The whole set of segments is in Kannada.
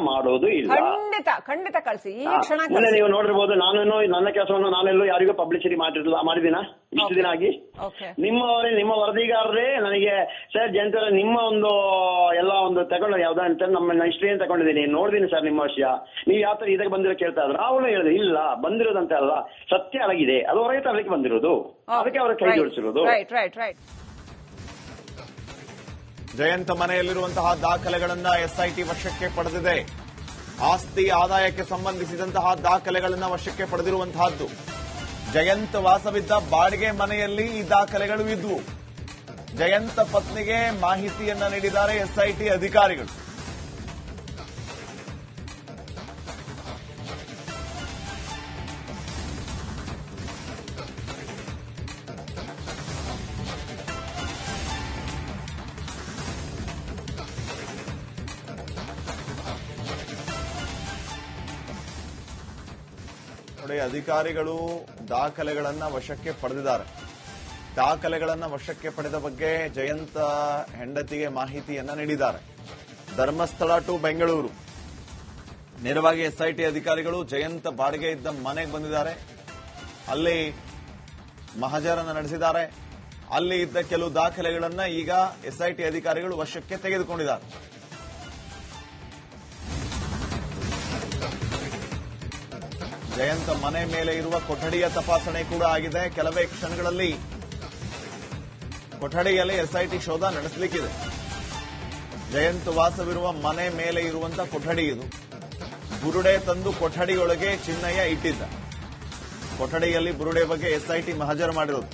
ಮಾಡೋದು ಇಲ್ಲ. ಖಂಡಿತ ಕಳಿಸಿ ಈ ಕ್ಷಣ. ಮೊನ್ನೆ ನೀವು ನೋಡಿರ್ಬೋದು, ನನ್ನ ಕೆಲಸವನ್ನು ನಾನೆಲ್ಲೂ ಯಾರಿಗೂ ಪಬ್ಲಿಸಿಟಿ ಮಾಡಿದಿನ ಇಷ್ಟು ದಿನ ಆಗಿ. ನಿಮ್ಮ ವರದಿಗಾರರೇ ನನಗೆ ಸರ್ ಜಯಂತ ನಿಮ್ಮ ಒಂದು ಎಲ್ಲ ಒಂದು ತಗೊಂಡು ಯಾವ್ದಾ ಅಂತ ನಮ್ಮ ಹಿಸ್ಟ್ರಿ ಅಂತ ತಗೊಂಡಿದ್ದೀನಿ, ನೋಡಿದೀನಿ ಸರ್ ನಿಮ್ಮ ವಿಷಯ, ನೀವು ಯಾವ ತರ ಇದಕ್ಕೆ ಬಂದಿರೋ ಕೇಳ್ತಾ ಇದ್ರು. ಅವಳು ಹೇಳಿದೆ ಇಲ್ಲ ಬಂದಿರೋದಂತೆ ಅಲ್ಲ, ಸತ್ಯ ಅಡಗಿದೆ, ಅದು ಹೊರಗೆ ತರಲಿಕ್ಕೆ ಬಂದಿರೋದು, ಅದಕ್ಕೆ ಅವರ ಕೈ ಜೋಡಿಸಿರೋದು. ಜಯಂತ್ ಮನೆಯಲ್ಲಿರುವಂತಹ ದಾಖಲೆಗಳನ್ನ ಎಸ್ಐಟಿ ವಶಕ್ಕೆ ಪಡೆದಿದೆ. ಆಸ್ತಿ ಆದಾಯಕ್ಕೆ ಸಂಬಂಧಿಸಿದಂತಹ ದಾಖಲೆಗಳನ್ನ ವಶಕ್ಕೆ ಪಡೆದಿರುವಂತಹದ್ದು. ಜಯಂತ್ ವಾಸವಿದ್ದ ಬಾಡಿಗೆ ಮನೆಯಲ್ಲಿ ಈ ದಾಖಲೆಗಳು ಇದ್ವು. ಜಯಂತ್ ಪತ್ನಿಗೆ ಮಾಹಿತಿಯನ್ನ ನೀಡಿದ್ದಾರೆ ಎಸ್ಐಟಿ ಅಧಿಕಾರಿಗಳು. ಅಧಿಕಾರಿಗಳು ದಾಖಲೆಗಳನ್ನ ವಶಕ್ಕೆ ಪಡೆದಿದ್ದಾರೆ. ದಾಖಲೆಗಳನ್ನ ವಶಕ್ಕೆ ಪಡೆದ ಬಗ್ಗೆ ಜಯಂತ್ ಹೆಂಡತಿಗೆ ಮಾಹಿತಿಯನ್ನ ನೀಡಿದ್ದಾರೆ. ಧರ್ಮಸ್ಥಳ ಟು ಬೆಂಗಳೂರು ನೇರವಾಗಿ ಎಸ್ಐಟಿ ಅಧಿಕಾರಿಗಳು ಜಯಂತ್ ಬಾಡಿಗೆ ಇದ್ದ ಮನೆಗೆ ಬಂದಿದ್ದಾರೆ. ಅಲ್ಲಿ ಮಹಜರನ್ನ ನಡೆಸಿದ್ದಾರೆ. ಅಲ್ಲಿ ಇದ್ದ ಕೆಲವು ದಾಖಲೆಗಳನ್ನ ಈಗ ಎಸ್ಐಟಿ ಅಧಿಕಾರಿಗಳು ವಶಕ್ಕೆ ತೆಗೆದುಕೊಂಡಿದ್ದಾರೆ. ಜಯಂತ್ ಮನೆ ಮೇಲೆ ಇರುವ ಕೊಠಡಿಯ ತಪಾಸಣೆ ಕೂಡ ಆಗಿದೆ. ಕೆಲವೇ ಕ್ಷಣಗಳಲ್ಲಿ ಕೊಠಡಿಯಲ್ಲಿ ಎಸ್ಐಟಿ ಶೋಧ ನಡೆಸಲಿಕ್ಕಿದೆ. ಜಯಂತ್ ವಾಸವಿರುವ ಮನೆ ಮೇಲೆ ಇರುವಂತಹ ಕೊಠಡಿ ಇದು. ಬುರುಡೆ ತಂದು ಕೊಠಡಿಯೊಳಗೆ ಚಿನ್ನಯ್ಯ ಇಟ್ಟಿದ್ದ. ಕೊಠಡಿಯಲ್ಲಿ ಬುರುಡೆ ಬಗ್ಗೆ ಎಸ್ಐಟಿ ಮಹಜರು ಮಾಡಿರೋದು.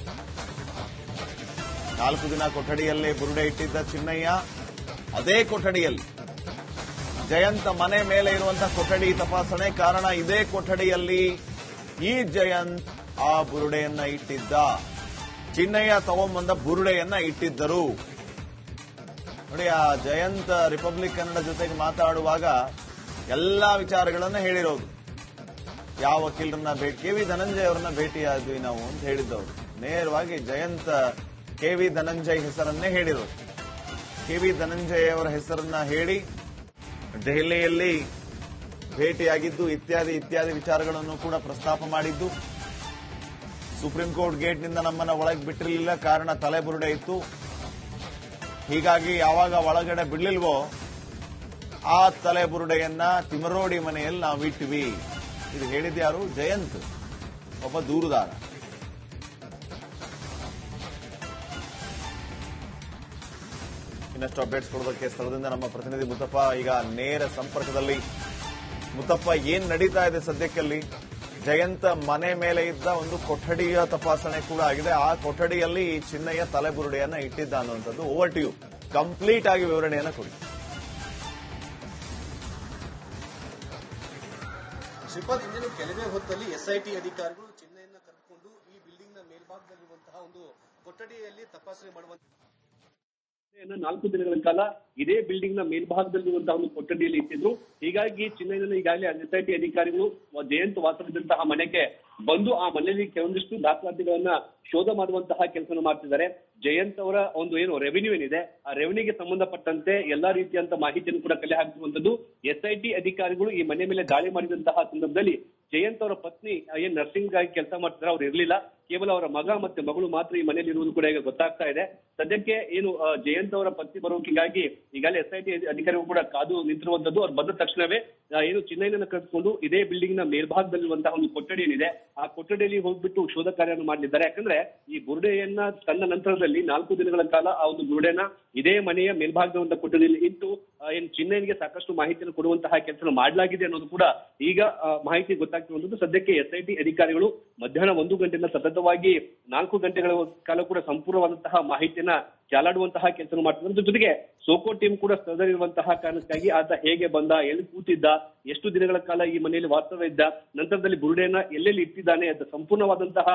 4 ದಿನ ಕೊಠಡಿಯಲ್ಲೇ ಬುರುಡೆ ಇಟ್ಟಿದ್ದ ಚಿನ್ನಯ್ಯ ಅದೇ ಕೊಠಡಿಯಲ್ಲಿ ಜಯಂತ್ ಮನೆ ಮೇಲೆ ಇರುವಂತಹ ಕೊಠಡಿ ತಪಾಸಣೆ. ಕಾರಣ ಇದೇ ಕೊಠಡಿಯಲ್ಲಿ ಈ ಜಯಂತ್ ಆ ಬುರುಡೆಯನ್ನ ಇಟ್ಟಿದ್ದ. ಚಿನ್ನಯ್ಯ ತಗೊಂಬಂದ ಬುರುಡೆಯನ್ನ ಇಟ್ಟಿದ್ದರು. ನೋಡಿ, ಆ ಜಯಂತ್ ರಿಪಬ್ಲಿಕ್ ಕನ್ನಡ ಜೊತೆಗೆ ಮಾತಾಡುವಾಗ ಎಲ್ಲಾ ವಿಚಾರಗಳನ್ನ ಹೇಳಿರೋದು. ಯಾವ ವಕೀಲರನ್ನ KV ಧನಂಜಯ್ ಅವರನ್ನ ಭೇಟಿಯಾದ್ವಿ ನಾವು ಅಂತ ಹೇಳಿದ್ದವರು. ನೇರವಾಗಿ ಜಯಂತ್ KV ಧನಂಜಯ್ ಹೆಸರನ್ನೇ ಹೇಳಿರೋದು. KV ಧನಂಜಯ್ ಅವರ ಹೆಸರನ್ನ ಹೇಳಿ ದೆಹಲಿಯಲ್ಲಿ ಭೇಟಿಯಾಗಿದ್ದು ಇತ್ಯಾದಿ ವಿಚಾರಗಳನ್ನು ಕೂಡ ಪ್ರಸ್ತಾಪ ಮಾಡಿದ್ದು. ಸುಪ್ರೀಂ ಕೋರ್ಟ್ ಗೇಟ್ನಿಂದ ನಮ್ಮನ್ನ ಒಳಗೆ ಬಿಟ್ಟಿರಲಿಲ್ಲ, ಕಾರಣ ತಲೆಬುರುಡೆ ಇತ್ತು. ಹೀಗಾಗಿ ಯಾವಾಗ ಒಳಗಡೆ ಬಿಡ್ಲಿಲ್ವೋ ಆ ತಲೆಬುರುಡೆಯನ್ನ ತಿಮರೋಡಿ ಮನೆಯಲ್ಲಿ ನಾವು ಇಟ್ವಿ. ಇದು ಹೇಳಿದ್ಯಾರು? ಜಯಂತ್, ಒಬ್ಬ ದೂರುದಾರ. ಇನ್ನಷ್ಟು ಅಪ್ಡೇಟ್ಸ್ ಕೊಡೋದಕ್ಕೆ ಸ್ಥಳದಿಂದ ನಮ್ಮ ಪ್ರತಿನಿಧಿ ಮುತ್ತಪ್ಪ ಈಗ ನೇರ ಸಂಪರ್ಕದಲ್ಲಿ. ಮುತ್ತಪ್ಪ, ಏನ್ ನಡೀತಾ ಇದೆ ಸದ್ಯಕ್ಕಲ್ಲಿ? ಜಯಂತ್ ಮನೆ ಮೇಲೆ ಇದ್ದ ಒಂದು ಕೊಠಡಿಯ ತಪಾಸಣೆ ಕೂಡ ಆಗಿದೆ. ಆ ಕೊಠಡಿಯಲ್ಲಿ ಚಿನ್ನಯ್ಯ ತಲೆಬುರುಡೆಯನ್ನ ಇಟ್ಟಿದ್ದ ಅನ್ನುವಂಥದ್ದು. ಓವರ್ ಟು ಯು, ಕಂಪ್ಲೀಟ್ ಆಗಿ ವಿವರಣೆಯನ್ನ ಕೊಡಿ. ಶ್ರೀಪಾದ್, ಇಂದಿನ ಕೆಲವೇ ಹೊತ್ತಲ್ಲಿ ಎಸ್ಐಟಿ ಅಧಿಕಾರಿಗಳು ಚಿನ್ನಯ್ಯನ ಕರೆದುಕೊಂಡು ಈ ಬಿಲ್ಡಿಂಗ್ ನ ಮೇಲ್ಭಾಗದಲ್ಲಿರುವಂತಹ ಒಂದು ಕೊಠಡಿಯಲ್ಲಿ ತಪಾಸಣೆ ಮಾಡುವಂತ 4 ದಿನಗಳ ಕಾಲ ಇದೇ ಬಿಲ್ಡಿಂಗ್ ನ ಮೇಲ್ಭಾಗದಲ್ಲಿರುವಂತಹ ಒಂದು ಕೊಠಡಿಯಲ್ಲಿ ಇಟ್ಟಿದ್ರು. ಹೀಗಾಗಿ ಚಿನ್ನಯ್ಯನ ಈಗಾಗಲೇ ಎಸ್ಐಟಿ ಅಧಿಕಾರಿಗಳು ಜಯಂತ್ ವಾಸವಿದ್ದಂತಹ ಮನೆಗೆ ಬಂದು ಆ ಮನೆಯಲ್ಲಿ ಕೆಲವೊಂದಿಷ್ಟು ದಾಖಲಾತಿಗಳನ್ನ ಶೋಧ ಮಾಡುವಂತಹ ಕೆಲಸ ಮಾಡ್ತಿದ್ದಾರೆ. ಜಯಂತ್ ಅವರ ಒಂದು ಏನು ರೆವಿನ್ಯೂ ಏನಿದೆ, ಆ ರೆವಿನ್ಯೂಗೆ ಸಂಬಂಧಪಟ್ಟಂತೆ ಎಲ್ಲಾ ರೀತಿಯಂತ ಮಾಹಿತಿಯನ್ನು ಕೂಡ ಕಲೆ ಹಾಕುವಂತದ್ದು. ಎಸ್ಐಟಿ ಅಧಿಕಾರಿಗಳು ಈ ಮನೆ ಮೇಲೆ ದಾಳಿ ಮಾಡಿದಂತಹ ಸಂದರ್ಭದಲ್ಲಿ ಜಯಂತ್ ಅವರ ಪತ್ನಿ ಏನ್ ನರ್ಸಿಂಗ್ ಆಗಿ ಕೆಲಸ ಮಾಡ್ತಾರೆ, ಅವ್ರು ಇರ್ಲಿಲ್ಲ. ಕೇವಲ ಅವರ ಮಗ ಮತ್ತೆ ಮಗಳು ಮಾತ್ರ ಈ ಮನೆಯಲ್ಲಿ ಇರುವುದು ಕೂಡ ಈಗ ಗೊತ್ತಾಗ್ತಾ ಇದೆ. ಸದ್ಯಕ್ಕೆ ಏನು ಜಯಂತ್ ಅವರ ಪತ್ನಿ ಬರೋಕಿಗಾಗಿ ಈಗಾಗಲೇ ಎಸ್ಐಟಿ ಅಧಿಕಾರಿಗಳು ಕೂಡ ಕಾದು ನಿಂತಿರುವಂತದ್ದು. ಅವ್ರು ಬಂದ ತಕ್ಷಣವೇ ಏನು ಚಿನ್ನಯ್ಯನನ್ನ ಕರೆದುಕೊಂಡು ಇದೇ ಬಿಲ್ಡಿಂಗ್ ನ ಮೇಲ್ಭಾಗದಲ್ಲಿರುವಂತಹ ಒಂದು ಕೊಠಡಿ ಏನಿದೆ ಆ ಕೊಠಡಿಯಲ್ಲಿ ಹೋಗ್ಬಿಟ್ಟು ಶೋಧ ಕಾರ್ಯವನ್ನು ಮಾಡಲಿದ್ದಾರೆ. ಯಾಕಂದ್ರೆ ಈ ಬುರುಡೆಯನ್ನ ತನ್ನ ನಂತರದಲ್ಲಿ 4 ದಿನಗಳ ಕಾಲ ಆ ಒಂದು ಬುರುಡೆನ ಇದೇ ಮನೆಯ ಮೇಲ್ಭಾಗದ ಕೊಠಡಿಯಲ್ಲಿ ಇಟ್ಟು ಏನು ಚಿನ್ನಯ್ಯನಿಗೆ ಸಾಕಷ್ಟು ಮಾಹಿತಿಯನ್ನು ಕೊಡುವಂತಹ ಕೆಲಸ ಮಾಡಲಾಗಿದೆ ಅನ್ನೋದು ಕೂಡ ಈಗ ಮಾಹಿತಿ ಗೊತ್ತಾಗ್ತಿರುವಂತದ್ದು. ಸದ್ಯಕ್ಕೆ ಎಸ್ಐಟಿ ಅಧಿಕಾರಿಗಳು ಮಧ್ಯಾಹ್ನ 1 ಗಂಟೆಯಿಂದ ಸತತವಾಗಿ 4 ಗಂಟೆಗಳ ಕಾಲ ಕೂಡ ಸಂಪೂರ್ಣವಾದಂತಹ ಮಾಹಿತಿಯನ್ನ ಚಾಲಾಡುವಂತಹ ಕೆಲಸ ಮಾಡ್ತಿದ್ದಾರೆ. ಜೊತೆಗೆ ಸೋಕೋ ಟೀಮ್ ಕೂಡ ಸ್ಥಳದಲ್ಲಿರುವಂತಹ ಕಾರಣಕ್ಕಾಗಿ ಆತ ಹೇಗೆ ಬಂದ, ಎಲ್ಲಿ ಕೂತಿದ್ದ, ಎಷ್ಟು ದಿನಗಳ ಕಾಲ ಈ ಮನೆಯಲ್ಲಿ ವಾಸ್ತವ್ಯ ಇದ್ದ, ನಂತರದಲ್ಲಿ ಬುರುಡೆಯನ್ನ ಎಲ್ಲೆಲ್ಲಿ ಇಟ್ಟಿದ್ದಾನೆ ಅಂತ ಸಂಪೂರ್ಣವಾದಂತಹ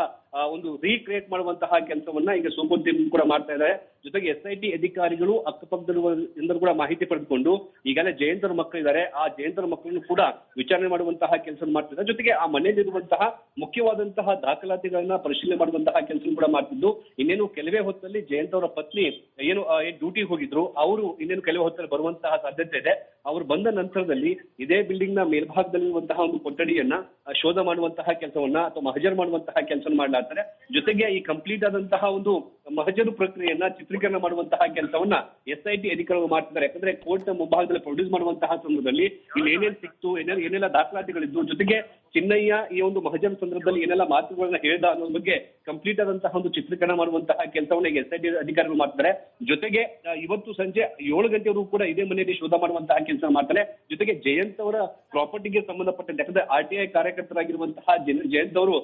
ಒಂದು ರೀಕ್ರಿಯೇಟ್ ಮಾಡುವಂತಹ ಕೆಲಸವನ್ನ ಈಗ ಸೋಕೋ ಟೀಮ್ ಕೂಡ ಮಾಡ್ತಾ ಇದ್ದಾರೆ. ಜೊತೆಗೆ ಎಸ್ಐಟಿ ಅಧಿಕಾರಿಗಳು ಅಕ್ಕಪಕ್ಕದಲ್ಲಿರುವವರಿಂದ ಕೂಡ ಮಾಹಿತಿ ಪಡೆದುಕೊಂಡು ಈಗಾಗಲೇ ಜಯಂತರ ಮಕ್ಕಳಿದ್ದಾರೆ, ಆ ಜಯಂತರ ಮಕ್ಕಳನ್ನು ಕೂಡ ವಿಚಾರಣೆ ಮಾಡುವಂತಹ ಕೆಲಸ ಮಾಡ್ತಿದ್ದಾರೆ. ಜೊತೆಗೆ ಆ ಮನೆಯಲ್ಲಿರುವಂತಹ ಮುಖ್ಯವಾದಂತಹ ದಾಖಲಾತಿಗಳನ್ನ ಪರಿಶೀಲನೆ ಮಾಡುವಂತಹ ಕೆಲಸ ಕೂಡ ಮಾಡ್ತಿದ್ದು, ಇನ್ನೇನು ಕೆಲವೇ ಹೊತ್ತಲ್ಲಿ ಜಯಂತ್ ಅವರ ಪತ್ನಿ ಪತ್ನಿ ಏನು ಡ್ಯೂಟಿ ಹೋಗಿದ್ರು ಅವರು ಇನ್ನೇನು ಕೆಲವು ಹೊತ್ತಲ್ಲಿ ಬರುವಂತಹ ಸಾಧ್ಯತೆ ಇದೆ. ಅವರು ಬಂದ ನಂತರದಲ್ಲಿ ಇದೇ ಬಿಲ್ಡಿಂಗ್ ನ ಮೇಲ್ಭಾಗದಲ್ಲಿರುವಂತಹ ಒಂದು ಕೊಠಡಿಯನ್ನ ಶೋಧ ಮಾಡುವಂತಹ ಕೆಲಸವನ್ನ ಅಥವಾ ಮಹಜರ್ ಮಾಡುವಂತಹ ಕೆಲಸ ಮಾಡಲಾಗ್ತಾರೆ. ಜೊತೆಗೆ ಈ ಕಂಪ್ಲೀಟ್ ಆದಂತಹ ಒಂದು ಮಹಜರು ಪ್ರಕ್ರಿಯೆಯನ್ನ ಚಿತ್ರೀಕರಣ ಮಾಡುವಂತಹ ಕೆಲಸವನ್ನ SIT ಅಧಿಕಾರಿಗಳು ಮಾಡ್ತಿದ್ದಾರೆ. ಯಾಕಂದ್ರೆ ಕೋರ್ಟ್ ಮುಂಭಾಗದಲ್ಲಿ ಪ್ರೊಡ್ಯೂಸ್ ಮಾಡುವಂತಹ ಸಂದರ್ಭದಲ್ಲಿ ಇಲ್ಲಿ ಏನೇನ್ ಸಿಕ್ತು, ಏನೆಲ್ಲ ದಾಖಲಾತಿಗಳಿದ್ದು, ಜೊತೆಗೆ ಚಿನ್ನಯ್ಯ ಈ ಒಂದು ಮಹಜರ್ ಸಂದರ್ಭದಲ್ಲಿ ಏನೆಲ್ಲ ಮಾತುಗಳನ್ನ ಹೇಳ್ದ ಅನ್ನೋದ್ರ ಬಗ್ಗೆ ಕಂಪ್ಲೀಟ್ ಆದಂತಹ ಒಂದು ಚಿತ್ರೀಕರಣ ಮಾಡುವಂತಹ ಕೆಲಸವನ್ನ ಈಗ SIT ಅಧಿಕಾರಿಗಳು ಮಾಡ್ತಾರೆ. ಜೊತೆಗೆ ಇವತ್ತು ಸಂಜೆ 7 ಗಂಟೆವರೆಗೂ ಕೂಡ ಇದೇ ಮನೆಯಲ್ಲಿ ಶೋಧ ಮಾಡುವಂತಹ ಕೆಲಸ ಮಾಡ್ತಾರೆ. ಜೊತೆಗೆ ಜಯಂತ್ ಅವರ ಪ್ರಾಪರ್ಟಿಗೆ ಸಂಬಂಧಪಟ್ಟಂತೆ, ಯಾಕಂದ್ರೆ RTI ಕಾರ್ಯಕರ್ತರಾಗಿರುವಂತಹ ಜಯಂತ್ ಅವರು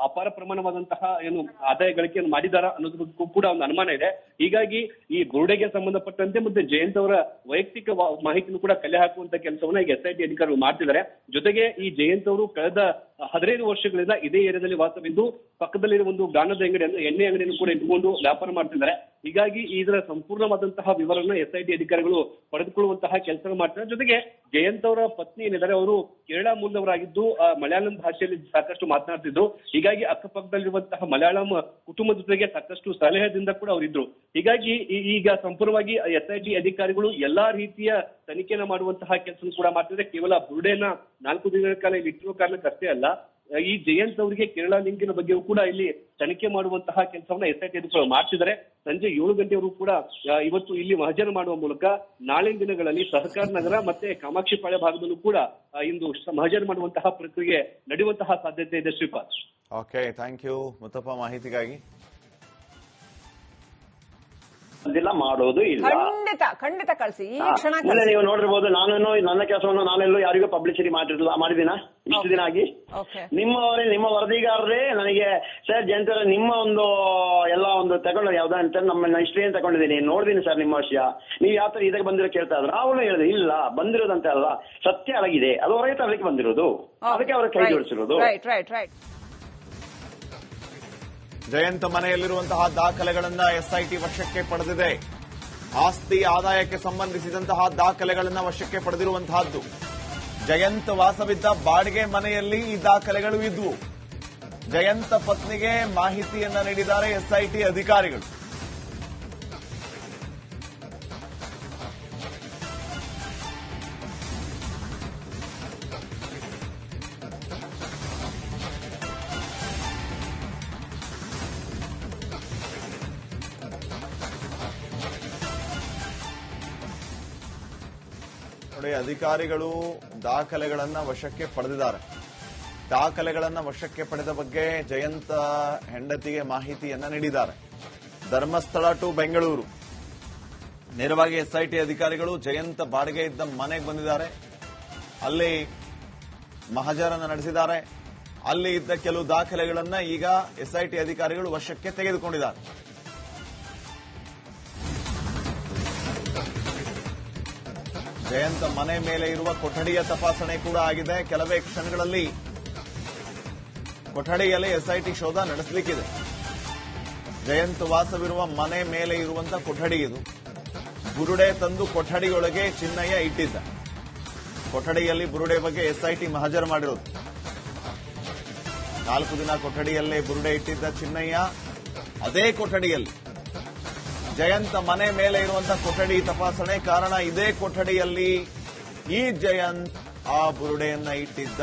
ಅಪಾರ ಪ್ರಮಾಣವಾದಂತಹ ಏನು ಆದಾಯ ಗಳಿಕೆಯನ್ನು ಮಾಡಿದಾರ ಅನ್ನೋದಕ್ಕೂ ಕೂಡ ಒಂದು ಅನುಮಾನ ಇದೆ. ಹೀಗಾಗಿ ಈ ಬುರುಡೆಗೆ ಸಂಬಂಧಪಟ್ಟಂತೆ ಮತ್ತೆ ಜಯಂತ್ ಅವರ ವೈಯಕ್ತಿಕ ಮಾಹಿತಿಯನ್ನು ಕೂಡ ಕಲೆ ಹಾಕುವಂತ ಕೆಲಸವನ್ನ ಈಗ SIT ಅಧಿಕಾರಿಗಳು ಮಾಡ್ತಿದ್ದಾರೆ. ಜೊತೆಗೆ ಈ ಜಯಂತ್ ಅವರು ಕಳೆದ 15 ವರ್ಷಗಳಿಂದ ಇದೇ ಏರಿಯಾದಲ್ಲಿ ವಾಸವಿದ್ದು ಪಕ್ಕದಲ್ಲಿರುವ ಒಂದು ಗಾಣದ ಅಂಗಡಿಯನ್ನು, ಎಣ್ಣೆ ಅಂಗಡಿಯನ್ನು ಕೂಡ ಇಟ್ಟುಕೊಂಡು ವ್ಯಾಪಾರ ಮಾಡ್ತಿದ್ದಾರೆ. ಹೀಗಾಗಿ ಇದರ ಸಂಪೂರ್ಣವಾದಂತಹ ವಿವರನ್ನ SIT ಅಧಿಕಾರಿಗಳು ಪಡೆದುಕೊಳ್ಳುವಂತಹ ಕೆಲಸ ಮಾಡ್ತಾರೆ. ಜೊತೆಗೆ ಜಯಂತ್ ಅವರ ಪತ್ನಿ ಏನಿದ್ದಾರೆ ಅವರು ಕೇರಳ ಮೂಲದವರಾಗಿದ್ದು ಮಲಯಾಳಂ ಭಾಷೆಯಲ್ಲಿ ಸಾಕಷ್ಟು ಮಾತನಾಡ್ತಿದ್ರು. ಹೀಗಾಗಿ ಅಕ್ಕಪಕ್ಕದಲ್ಲಿರುವಂತಹ ಮಲಯಾಳಂ ಕುಟುಂಬದ ಜೊತೆಗೆ ಸಾಕಷ್ಟು ಸಲಹೆದಿಂದ ಕೂಡ ಅವರಿದ್ರು. ಹೀಗಾಗಿ ಈಗ ಸಂಪೂರ್ಣವಾಗಿ SIT ಅಧಿಕಾರಿಗಳು ಎಲ್ಲಾ ರೀತಿಯ ತನಿಖೆನ ಮಾಡುವಂತಹ ಕೆಲಸ ಕೂಡ ಮಾಡ್ತಿದ್ದಾರೆ. ಕೇವಲ ಬುರುಡೆನ 4 ದಿನಗಳ ಕಾಲ ಇಲ್ಲಿ ಇಟ್ಟಿರೋ ಕಾರಣಕ್ಕಷ್ಟೇ ಅಲ್ಲ, ಈ ಜಯಂತ್ ಅವರಿಗೆ ಕೇರಳ ಲಿಂಕಿನ ಬಗ್ಗೆಯೂ ಕೂಡ ಇಲ್ಲಿ ತನಿಖೆ ಮಾಡುವಂತಹ ಕೆಲಸವನ್ನ SIT ಅಧಿಕಾರಿಗಳು ಮಾಡ್ತಿದ್ದಾರೆ. ಸಂಜೆ 7 ಗಂಟೆವರೆಗೂ ಕೂಡ ಇವತ್ತು ಇಲ್ಲಿ ಮಹಜರು ಮಾಡುವ ಮೂಲಕ ನಾಳಿನ ದಿನಗಳಲ್ಲಿ ಸಹಕಾರ ನಗರ ಮತ್ತೆ ಕಾಮಾಕ್ಷಿಪಾಳ್ಯ ಭಾಗದಲ್ಲೂ ಕೂಡ ಇಂದು ಮಹಜರು ಮಾಡುವಂತಹ ಪ್ರಕ್ರಿಯೆ ನಡೆಯುವಂತಹ ಸಾಧ್ಯತೆ ಇದೆ. Shripad. Okay, thank you Muttappa ಮಾಹಿತಿಗಾಗಿ. ಮಾಡೋದು ಇಲ್ಲ, ಖಂಡಿತ ಕಳಿಸಿ. ಈ ಕ್ಷಣ ನೀವು ನೋಡಿರ್ಬೋದು, ನಾನು ನನ್ನ ಕೆಲಸವನ್ನು ನಾನೆಲ್ಲೂ ಯಾರಿಗೂ ಪಬ್ಲಿಸಿಟಿ ಮಾಡಿದಿನ ಇಷ್ಟು ದಿನ ಆಗಿ. ನಿಮ್ಮ ವರದಿಗಾರರೇ ನನಗೆ ಸರ್ ಜಯಂತರ ನಿಮ್ಮ ಒಂದು ಎಲ್ಲ ಒಂದು ತಗೊಂಡು ಯಾವ್ದಾ ಅಂತ ನಮ್ಮ ಹಿಸ್ಟ್ರಿ ಏನ್ ತಗೊಂಡಿದ್ದೀನಿ, ನೋಡಿದೀನಿ ಸರ್ ನಿಮ್ಮ ವಿಷಯ, ನೀವು ಯಾವ ತರ ಇದಕ್ಕೆ ಬಂದಿರೋ ಕೇಳ್ತಾ ಇದ್ರು. ಅವಳು ಹೇಳಿದೆ ಇಲ್ಲ ಬಂದಿರೋದಂತೆ ಅಲ್ಲ, ಸತ್ಯ ಅಡಗಿದೆ, ಅದು ಹೊರಗೆ ತರಲಿಕ್ಕೆ ಬಂದಿರೋದು, ಅದಕ್ಕೆ ಅವರ ಕೈ ಜೋಡಿಸಿರೋದು. ಜಯಂತ್ ಮನೆಯಲ್ಲಿರುವಂತಹ ದಾಖಲೆಗಳನ್ನ SIT ವಶಕ್ಕೆ ಪಡೆದಿದೆ. ಆಸ್ತಿ ಆದಾಯಕ್ಕೆ ಸಂಬಂಧಿಸಿದಂತಹ ದಾಖಲೆಗಳನ್ನ ವಶಕ್ಕೆ ಪಡೆದಿರುವಂತಹದ್ದು. ಜಯಂತ್ ವಾಸವಿದ್ದ ಬಾಡಿಗೆ ಮನೆಯಲ್ಲಿ ಈ ದಾಖಲೆಗಳು ಇದ್ವು. ಜಯಂತ್ ಪತ್ನಿಗೆ ಮಾಹಿತಿಯನ್ನ ನೀಡಿದ್ದಾರೆ SIT ಅಧಿಕಾರಿಗಳು. ಅಧಿಕಾರಿಗಳು ದಾಖಲೆಗಳನ್ನ ವಶಕ್ಕೆ ಪಡೆದಿದ್ದಾರೆ. ದಾಖಲೆಗಳನ್ನ ವಶಕ್ಕೆ ಪಡೆದ ಬಗ್ಗೆ ಜಯಂತ್ ಹೆಂಡತಿಗೆ ಮಾಹಿತಿಯನ್ನ ನೀಡಿದ್ದಾರೆ. ಧರ್ಮಸ್ಥಳ ಟು ಬೆಂಗಳೂರು ನೇರವಾಗಿ SIT ಅಧಿಕಾರಿಗಳು ಜಯಂತ್ ಬಾಡಿಗೆ ಇದ್ದ ಮನೆಗೆ ಬಂದಿದ್ದಾರೆ. ಅಲ್ಲಿ ಮಹಜರನ್ನು ನಡೆಸಿದ್ದಾರೆ. ಅಲ್ಲಿ ಇದ್ದ ಕೆಲವು ದಾಖಲೆಗಳನ್ನ ಈಗ SIT ಅಧಿಕಾರಿಗಳು ವಶಕ್ಕೆ ತೆಗೆದುಕೊಂಡಿದ್ದಾರೆ. ಜಯಂತ್ ಮನೆ ಮೇಲೆ ಇರುವ ಕೊಠಡಿಯ ತಪಾಸಣೆ ಕೂಡ ಆಗಿದೆ. ಕೆಲವೇ ಕ್ಷಣಗಳಲ್ಲಿ ಕೊಠಡಿಯಲ್ಲಿ SIT ಶೋಧ ನಡೆಸಲಿಕ್ಕಿದೆ. ಜಯಂತ್ ವಾಸವಿರುವ ಮನೆ ಮೇಲೆ ಇರುವಂತಹ ಕೊಠಡಿ ಇದು. ಬುರುಡೆ ತಂದು ಕೊಠಡಿಯೊಳಗೆ ಚಿನ್ನಯ್ಯ ಇಟ್ಟಿದ್ದ. ಕೊಠಡಿಯಲ್ಲಿ ಬುರುಡೆ ಬಗ್ಗೆ SIT ಮಹಜರು ಮಾಡಿರೋದು. 4 ದಿನ ಕೊಠಡಿಯಲ್ಲೇ ಬುರುಡೆ ಇಟ್ಟಿದ್ದ ಚಿನ್ನಯ್ಯ ಅದೇ ಕೊಠಡಿಯಲ್ಲಿ ಜಯಂತ್ ಮನೆ ಮೇಲೆ ಇರುವಂತಹ ಕೊಠಡಿ ತಪಾಸಣೆ. ಕಾರಣ ಇದೇ ಕೊಠಡಿಯಲ್ಲಿ ಈ ಜಯಂತ್ ಆ ಬುರುಡೆಯನ್ನ ಇಟ್ಟಿದ್ದ.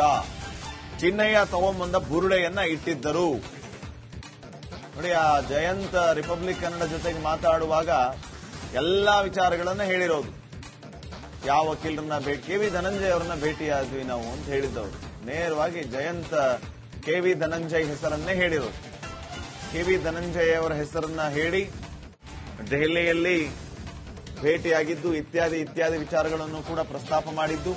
ಚಿನ್ನಯ್ಯ ತಗೊಂಬಂದ ಬುರುಡೆಯನ್ನ ಇಟ್ಟಿದ್ದರು. ನೋಡಿ, ಆ ಜಯಂತ್ ರಿಪಬ್ಲಿಕ್ ಕನ್ನಡ ಜೊತೆಗೆ ಮಾತಾಡುವಾಗ ಎಲ್ಲಾ ವಿಚಾರಗಳನ್ನ ಹೇಳಿರೋದು. ಯಾವ ವಕೀಲರನ್ನ KV ಧನಂಜಯ್ ಅವರನ್ನ ಭೇಟಿಯಾದ್ವಿ ನಾವು ಅಂತ ಹೇಳಿದ್ದವರು. ನೇರವಾಗಿ ಜಯಂತ್ KV ಧನಂಜಯ್ ಹೆಸರನ್ನೇ ಹೇಳಿರೋದು. KV ಧನಂಜಯ್ ಅವರ ಹೆಸರನ್ನ ಹೇಳಿ ದೆಹಲಿಯಲ್ಲಿ ಭೇಟಿಯಾಗಿದ್ದು ಇತ್ಯಾದಿ ವಿಚಾರಗಳನ್ನು ಕೂಡ ಪ್ರಸ್ತಾಪ ಮಾಡಿದ್ದು.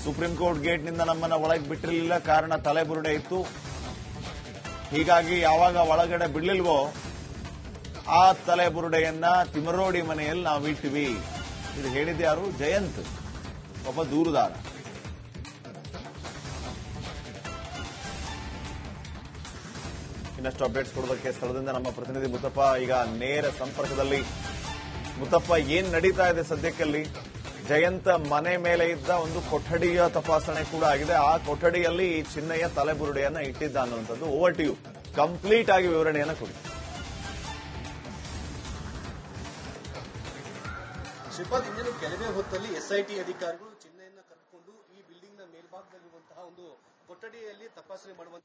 ಸುಪ್ರೀಂ ಕೋರ್ಟ್ ಗೇಟ್ನಿಂದ ನಮ್ಮನ್ನ ಒಳಗೆ ಬಿಟ್ಟಿರಲಿಲ್ಲ, ಕಾರಣ ತಲೆಬುರುಡೆ ಇತ್ತು. ಹೀಗಾಗಿ ಯಾವಾಗ ಒಳಗಡೆ ಬಿಡ್ಲಿಲ್ವೋ ಆ ತಲೆಬುರುಡೆಯನ್ನ ತಿಮರೋಡಿ ಮನೆಯಲ್ಲಿ ನಾವು ಇಟ್ಟಿವಿ. ಇದು ಹೇಳಿದ್ಯಾರು? ಜಯಂತ್, ಒಬ್ಬ ದೂರುದಾರ. ಇನ್ನಷ್ಟು ಅಪ್ಡೇಟ್ಸ್ ಕೊಡೋದಕ್ಕೆ ಸ್ಥಳದಿಂದ ನಮ್ಮ ಪ್ರತಿನಿಧಿ ಮುತ್ತಪ್ಪ ಈಗ ನೇರ ಸಂಪರ್ಕದಲ್ಲಿ. ಮುತ್ತಪ್ಪ, ಏನ್ ನಡೀತಾ ಇದೆ ಸದ್ಯಕ್ಕಲ್ಲಿ? ಜಯಂತ್ ಮನೆ ಮೇಲೆ ಇದ್ದ ಒಂದು ಕೊಠಡಿಯ ತಪಾಸಣೆ ಕೂಡ ಆಗಿದೆ. ಆ ಕೊಠಡಿಯಲ್ಲಿ ಈ ಚಿನ್ನಯ್ಯ ತಲೆಬುರುಡೆಯನ್ನ ಇಟ್ಟಿದ್ದ ಅನ್ನುವಂಥದ್ದು. ಓವರ್ ಟು ಯು, ಕಂಪ್ಲೀಟ್ ಆಗಿ ವಿವರಣೆಯನ್ನ ಕೊಡಿ. ಶ್ರೀಪಾದ್, ಇನ್ನೇನು ಕೆಲವೇ ಹೊತ್ತಲ್ಲಿ SIT ಅಧಿಕಾರಿಗಳು ಚಿಹ್ನೆಯನ್ನ ಕರೆದುಕೊಂಡು ಈ ಬಿಲ್ಡಿಂಗ್ ನ ಮೇಲ್ಭಾಗದಲ್ಲಿರುವಂತಹ ಒಂದು ಕೊಠಡಿಯಲ್ಲಿ ತಪಾಸಣೆ ಮಾಡುವಂತ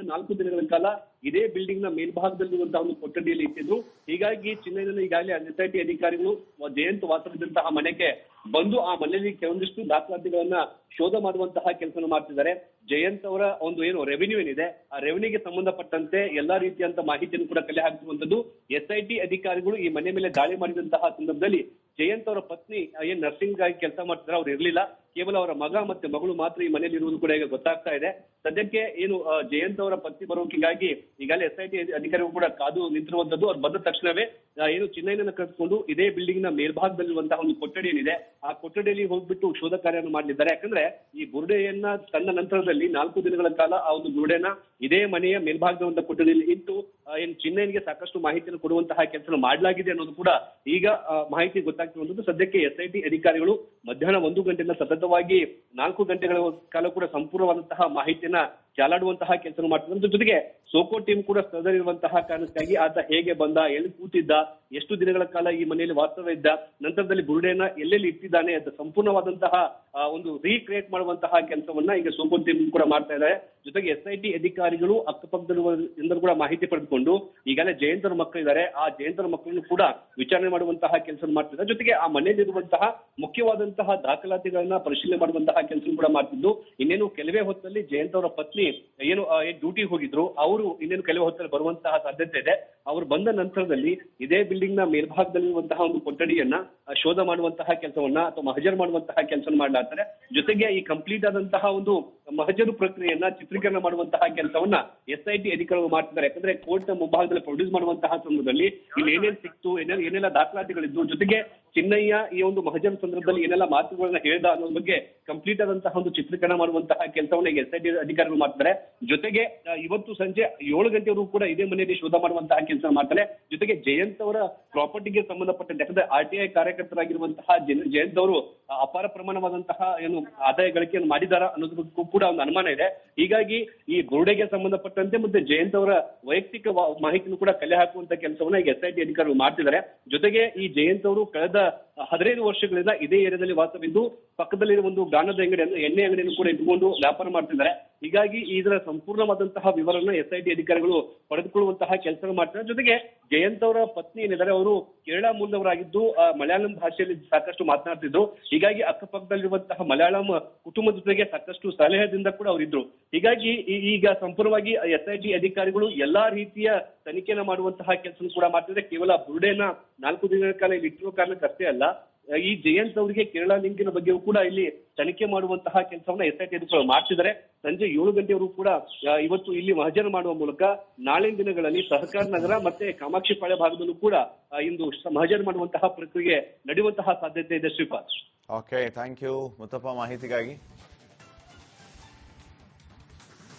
4 ದಿನಗಳ ಕಾಲ ಇದೇ ಬಿಲ್ಡಿಂಗ್ ನ ಮೇಲ್ಭಾಗದಲ್ಲಿರುವಂತಹ ಒಂದು ಕೊಠಡಿಯಲ್ಲಿ ಇಟ್ಟಿದ್ರು. ಹೀಗಾಗಿ ಚಿನ್ನೈನಲ್ಲಿ ಈಗಾಗಲೇ SIT ಅಧಿಕಾರಿಗಳು ಜಯಂತ್ ವಾಸವಿದ್ದಂತಹ ಮನೆಗೆ ಬಂದು ಆ ಮನೆಯಲ್ಲಿ ಕೆಲವೊಂದಿಷ್ಟು ದಾಖಲಾತಿಗಳನ್ನ ಶೋಧ ಮಾಡುವಂತಹ ಕೆಲಸ ಮಾಡ್ತಿದ್ದಾರೆ. ಜಯಂತ್ ಅವರ ಒಂದು ಏನು ರೆವಿನ್ಯೂ ಏನಿದೆ ಆ ರೆವಿನ್ಯೂಗೆ ಸಂಬಂಧಪಟ್ಟಂತೆ ಎಲ್ಲಾ ರೀತಿಯಂತ ಮಾಹಿತಿಯನ್ನು ಕೂಡ ಕಲೆ ಹಾಕುವಂತದ್ದು. SIT ಅಧಿಕಾರಿಗಳು ಈ ಮನೆ ಮೇಲೆ ದಾಳಿ ಮಾಡಿದಂತಹ ಸಂದರ್ಭದಲ್ಲಿ ಜಯಂತ್ ಅವರ ಪತ್ನಿ ಏನ್ ನರ್ಸಿಂಗ್ ಆಗಿ ಕೆಲಸ ಮಾಡ್ತಾರೆ ಅವ್ರು ಇರ್ಲಿಲ್ಲ. ಕೇವಲ ಅವರ ಮಗ ಮತ್ತೆ ಮಗಳು ಮಾತ್ರ ಈ ಮನೆಯಲ್ಲಿ ಇರುವುದು ಕೂಡ ಈಗ ಗೊತ್ತಾಗ್ತಾ ಇದೆ. ಸದ್ಯಕ್ಕೆ ಏನು ಜಯಂತ್ ಅವರ ಪತ್ನಿ ಬರೋಕಿಗಾಗಿ ಈಗಾಗಲೇ SIT ಅಧಿಕಾರಿಗಳು ಕೂಡ ಕಾದು ನಿಂತಿರುವಂತದ್ದು. ಅವ್ರು ಬಂದ ತಕ್ಷಣವೇ ಏನು ಚಿನ್ನೈನನ್ನ ಕರೆದುಕೊಂಡು ಇದೇ ಬಿಲ್ಡಿಂಗ್ ನ ಮೇಲ್ಭಾಗದಲ್ಲಿರುವಂತಹ ಒಂದು ಕೊಠಡಿ ಏನಿದೆ ಆ ಕೊಠಡಿಯಲ್ಲಿ ಹೋಗ್ಬಿಟ್ಟು ಶೋಧ ಕಾರ್ಯವನ್ನು ಮಾಡಲಿದ್ದಾರೆ. ಯಾಕಂದ್ರೆ ಈ ಬುರುಡೆಯನ್ನ ತಂದ ನಂತರದಲ್ಲಿ 4 ದಿನಗಳ ಕಾಲ ಆ ಒಂದು ಬುರುಡೆನ ಇದೇ ಮನೆಯ ಮೇಲ್ಭಾಗದ ಕೊಠಡಿಯಲ್ಲಿ ಇಟ್ಟು ಏನು ಚಿನ್ನೈನಿಗೆ ಸಾಕಷ್ಟು ಮಾಹಿತಿಯನ್ನು ಕೊಡುವಂತಹ ಕೆಲಸ ಮಾಡಲಾಗಿದೆ ಅನ್ನೋದು ಕೂಡ ಈಗ ಮಾಹಿತಿ ಗೊತ್ತಾಗ್ತಿರುವಂತದ್ದು. ಸದ್ಯಕ್ಕೆ SIT ಅಧಿಕಾರಿಗಳು ಮಧ್ಯಾಹ್ನ 1 ಗಂಟೆಯಿಂದ ಸತತವಾಗಿ 4 ಗಂಟೆಗಳ ಕಾಲ ಕೂಡ ಸಂಪೂರ್ಣವಾದಂತಹ ಮಾಹಿತಿಯನ್ನ ಚಾಲಾಡುವಂತಹ ಕೆಲಸ ಮಾಡ್ತಿದ್ದಾರೆ. ಜೊತೆಗೆ ಸೋಕೋ ಟೀಮ್ ಕೂಡ ಸ್ಥಳದಲ್ಲಿರುವಂತಹ ಕಾರಣಕ್ಕಾಗಿ ಆತ ಹೇಗೆ ಬಂದ, ಎಲ್ಲಿ ಕೂತಿದ್ದ, ಎಷ್ಟು ದಿನಗಳ ಕಾಲ ಈ ಮನೆಯಲ್ಲಿ ವಾಸ್ತವ್ಯ ಇದ್ದ, ನಂತರದಲ್ಲಿ ಬುರುಡೆಯನ್ನ ಎಲ್ಲೆಲ್ಲಿ ಇಟ್ಟಿದ್ದಾನೆ ಅಂತ ಸಂಪೂರ್ಣವಾದಂತಹ ಒಂದು ರೀಕ್ರಿಯೇಟ್ ಮಾಡುವಂತಹ ಕೆಲಸವನ್ನ ಈಗ ಸೋಕೋ ಟೀಮ್ ಕೂಡ ಮಾಡ್ತಾ ಇದ್ದಾರೆ. ಜೊತೆಗೆ SIT ಅಧಿಕಾರಿಗಳು ಅಕ್ಕಪಕ್ಕದಲ್ಲಿರುವ ಕೂಡ ಮಾಹಿತಿ ಪಡೆದುಕೊಂಡು ಈಗಾಗಲೇ ಜಯಂತರ ಮಕ್ಕಳಿದ್ದಾರೆ, ಆ ಜಯಂತರ ಮಕ್ಕಳನ್ನು ಕೂಡ ವಿಚಾರಣೆ ಮಾಡುವಂತಹ ಕೆಲಸ ಮಾಡ್ತಿದ್ದಾರೆ. ಜೊತೆಗೆ ಆ ಮನೆಯಲ್ಲಿರುವಂತಹ ಮುಖ್ಯವಾದಂತಹ ದಾಖಲಾತಿಗಳನ್ನ ಪರಿಶೀಲನೆ ಮಾಡುವಂತಹ ಕೆಲಸ ಕೂಡ ಮಾಡ್ತಿದ್ದು, ಇನ್ನೇನು ಕೆಲವೇ ಹೊತ್ತಲ್ಲಿ ಜಯಂತ್ ಅವರ ಪತ್ನಿ ಏನು ಡ್ಯೂಟಿ ಹೋಗಿದ್ರು ಅವರು ಇನ್ನೇನು ಕೆಲವೇ ಹೊತ್ತಲ್ಲಿ ಬರುವಂತಹ ಸಾಧ್ಯತೆ ಇದೆ. ಅವರು ಬಂದ ನಂತರದಲ್ಲಿ ಇದೇ ಬಿಲ್ಡಿಂಗ್ ನ ಮೇಲ್ಭಾಗದಲ್ಲಿರುವಂತಹ ಒಂದು ಕೊಠಡಿಯನ್ನ ಶೋಧ ಮಾಡುವಂತಹ ಕೆಲಸವನ್ನ ಅಥವಾ ಮಹಜರ್ ಮಾಡುವಂತಹ ಕೆಲಸ ಮಾಡಲಾಗ್ತಾರೆ. ಜೊತೆಗೆ ಈ ಕಂಪ್ಲೀಟ್ ಆದಂತಹ ಒಂದು ಮಹಜರು ಪ್ರಕ್ರಿಯೆಯನ್ನ ಚಿತ್ರೀಕರಣ ಮಾಡುವಂತಹ ಕೆಲಸವನ್ನ SIT ಅಧಿಕಾರಿಗಳು ಮಾಡ್ತಿದ್ದಾರೆ. ಯಾಕಂದ್ರೆ ಕೋರ್ಟ್ ನ ಮುಂಭಾಗದಲ್ಲಿ ಪ್ರೊಡ್ಯೂಸ್ ಮಾಡುವಂತಹ ಸಂದರ್ಭದಲ್ಲಿ ಇಲ್ಲಿ ಏನೇನ್ ಸಿಕ್ತು, ಏನೆಲ್ಲ ದಾಖಲಾತಿಗಳಿದ್ದು, ಜೊತೆಗೆ ಚಿನ್ನಯ್ಯ ಈ ಒಂದು ಮಹಜರ್ ಸಂದರ್ಭದಲ್ಲಿ ಏನೆಲ್ಲ ಮಾತುಗಳನ್ನ ಹೇಳ್ದ ಅನ್ನೋದ್ರ ಬಗ್ಗೆ ಕಂಪ್ಲೀಟ್ ಆದಂತಹ ಒಂದು ಚಿತ್ರೀಕರಣ ಮಾಡುವಂತಹ ಕೆಲಸವನ್ನ ಈಗ SIT ಅಧಿಕಾರಿಗಳು ಮಾಡ್ತಾರೆ. ಜೊತೆಗೆ ಇವತ್ತು ಸಂಜೆ 7 ಗಂಟೆವರೆಗೂ ಕೂಡ ಇದೇ ಮನೆಯಲ್ಲಿ ಶೋಧ ಮಾಡುವಂತಹ ಕೆಲಸ ಮಾಡ್ತಾರೆ. ಜೊತೆಗೆ ಜಯಂತ್ ಅವರ ಪ್ರಾಪರ್ಟಿಗೆ ಸಂಬಂಧಪಟ್ಟಂತೆ, ಯಾಕಂದ್ರೆ RTI ಕಾರ್ಯಕರ್ತರಾಗಿರುವಂತಹ ಜಯಂತ್ ಅವರು ಅಪಾರ ಪ್ರಮಾಣವಾದಂತಹ ಏನು ಆದಾಯ ಗಳಿಕೆಯನ್ನು ಮಾಡಿದಾರ ಅನ್ನೋದಕ್ಕೂ ಕೂಡ ಒಂದು ಅನುಮಾನ ಇದೆ. ಹೀಗಾಗಿ ಈ ಬುರುಡೆಗೆ ಸಂಬಂಧಪಟ್ಟಂತೆ ಮತ್ತೆ ಜಯಂತ್ ಅವರ ವೈಯಕ್ತಿಕ ಮಾಹಿತಿಯನ್ನು ಕೂಡ ಕಲೆ ಹಾಕುವಂತ ಕೆಲಸವನ್ನ ಈಗ SIT ಅಧಿಕಾರಿಗಳು ಮಾಡ್ತಿದ್ದಾರೆ. ಜೊತೆಗೆ ಈ ಜಯಂತ್ ಅವರು ಕಳೆದ 15 ವರ್ಷಗಳಿಂದ ಇದೇ ಏರಿಯಾದಲ್ಲಿ ವಾಸವಿದ್ದು ಪಕ್ಕದಲ್ಲಿರುವ ಒಂದು ಗಾಣದ ಅಂಗಡಿಯನ್ನು, ಎಣ್ಣೆ ಅಂಗಡಿಯನ್ನು ಕೂಡ ಇಟ್ಟುಕೊಂಡು ವ್ಯಾಪಾರ ಮಾಡ್ತಿದ್ದಾರೆ. ಹೀಗಾಗಿ ಇದರ ಸಂಪೂರ್ಣವಾದಂತಹ ವಿವರನ್ನ SIT ಅಧಿಕಾರಿಗಳು ಪಡೆದುಕೊಳ್ಳುವಂತಹ ಕೆಲಸ ಮಾಡ್ತಾರೆ. ಜೊತೆಗೆ ಜಯಂತ್ ಅವರ ಪತ್ನಿ ಏನಿದ್ದಾರೆ ಅವರು ಕೇರಳ ಮೂಲದವರಾಗಿದ್ದು ಮಲಯಾಳಂ ಭಾಷೆಯಲ್ಲಿ ಸಾಕಷ್ಟು ಮಾತನಾಡ್ತಿದ್ರು. ಹೀಗಾಗಿ ಅಕ್ಕಪಕ್ಕದಲ್ಲಿರುವಂತಹ ಮಲಯಾಳಂ ಕುಟುಂಬದ ಜೊತೆಗೆ ಸಾಕಷ್ಟು ಸಲಹೆದಿಂದ ಕೂಡ ಅವರಿದ್ರು. ಹೀಗಾಗಿ ಈಗ ಸಂಪೂರ್ಣವಾಗಿ SIT ಅಧಿಕಾರಿಗಳು ಎಲ್ಲಾ ರೀತಿಯ ತನಿಖೆಯನ್ನು ಮಾಡುವಂತಹ ಕೆಲಸ ಕೂಡ ಮಾಡ್ತಿದ್ದಾರೆ. ಕೇವಲ ಬುರುಡೆನ 4 ದಿನಗಳ ಕಾಲ ಇಲ್ಲಿ ಇಟ್ಟಿರೋ ಕಾರಣಕ್ಕಷ್ಟೇ ಅಲ್ಲ, ಈ ಜಯಂತ್ ಅವರಿಗೆ ಕೇರಳ ಲಿಂಕಿನ ಬಗ್ಗೆಯೂ ಕೂಡ ಇಲ್ಲಿ ತನಿಖೆ ಮಾಡುವಂತಹ ಕೆಲಸವನ್ನ SIT ಅಧಿಕಾರಿಗಳು ಮಾಡ್ತಿದ್ದಾರೆ. ಸಂಜೆ 7 ಗಂಟೆವರೆಗೂ ಕೂಡ ಇವತ್ತು ಇಲ್ಲಿ ಮಹಜರು ಮಾಡುವ ಮೂಲಕ ನಾಳಿನ ದಿನಗಳಲ್ಲಿ ಸಹಕಾರ ನಗರ ಮತ್ತೆ ಕಾಮಾಕ್ಷಿಪಾಳ್ಯ ಭಾಗದಲ್ಲೂ ಕೂಡ ಇಂದು ಮಹಜರು ಮಾಡುವಂತಹ ಪ್ರಕ್ರಿಯೆ ನಡೆಯುವಂತಹ ಸಾಧ್ಯತೆ ಇದೆ. Shripad. Okay, thank you Muttappa ಮಾಹಿತಿಗಾಗಿ.